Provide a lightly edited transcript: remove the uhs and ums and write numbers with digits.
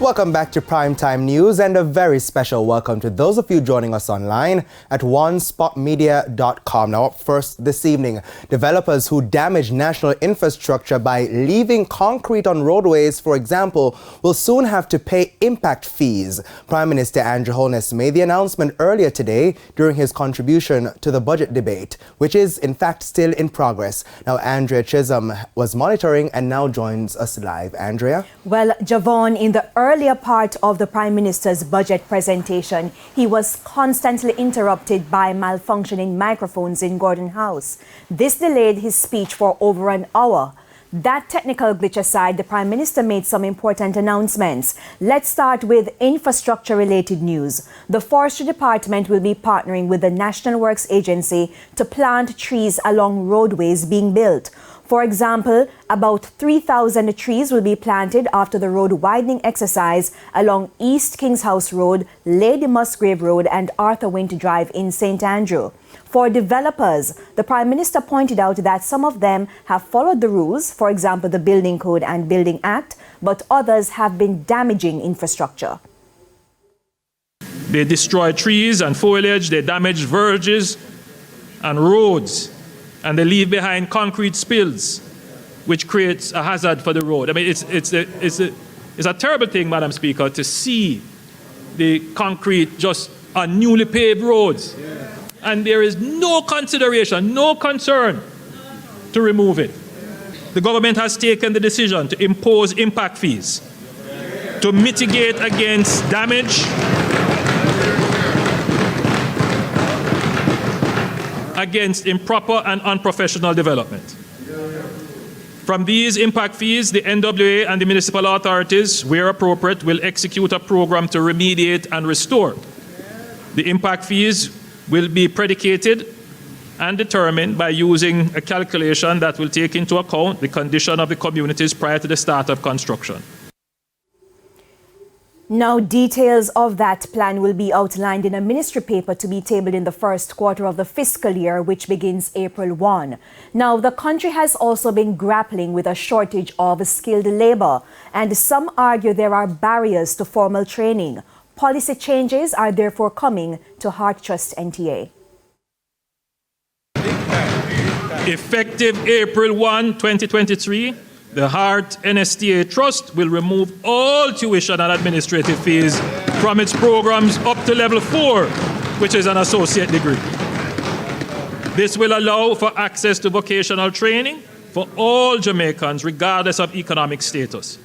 Welcome back to Primetime News and a very special welcome to those of you joining us online at onespotmedia.com. Now up first this evening, developers who damage national infrastructure by leaving concrete on roadways, for example, will soon have to pay impact fees. Prime Minister Andrew Holness made the announcement earlier today during his contribution to the budget debate, which is in fact still in progress. Now Andrea Chisholm was monitoring and now joins us live. Andrea? Well, Javon, in the earlier part of the Prime Minister's budget presentation, he was constantly interrupted by malfunctioning microphones in Gordon House. This delayed his speech for over an hour. That technical glitch aside, the Prime Minister made some important announcements. Let's start with infrastructure-related news. The Forestry Department will be partnering with the National Works Agency to plant trees along roadways being built. For example, about 3,000 trees will be planted after the road widening exercise along East Kings House Road, Lady Musgrave Road and Arthur Wint Drive in St. Andrew. For developers, the Prime Minister pointed out that some of them have followed the rules, for example, the Building Code and Building Act, but others have been damaging infrastructure. They destroy trees and foliage, they damage verges and roads, and they leave behind concrete spills, which creates a hazard for the road. I mean, it's a terrible thing, Madam Speaker, to see the concrete just on newly paved roads. And there is no consideration, no concern to remove it. The government has taken the decision to impose impact fees to mitigate against damage against improper and unprofessional development. From these impact fees, the NWA and the municipal authorities, where appropriate, will execute a program to remediate and restore. The impact fees will be predicated and determined by using a calculation that will take into account the condition of the communities prior to the start of construction. Now, details of that plan will be outlined in a ministry paper to be tabled in the first quarter of the fiscal year, which begins April 1. Now, the country has also been grappling with a shortage of skilled labor, and some argue there are barriers to formal training. Policy changes are therefore coming to Heart Trust NTA. Effective April 1, 2023, the Heart NSTA Trust will remove all tuition and administrative fees from its programs up to level 4, which is an associate degree. This will allow for access to vocational training for all Jamaicans, regardless of economic status.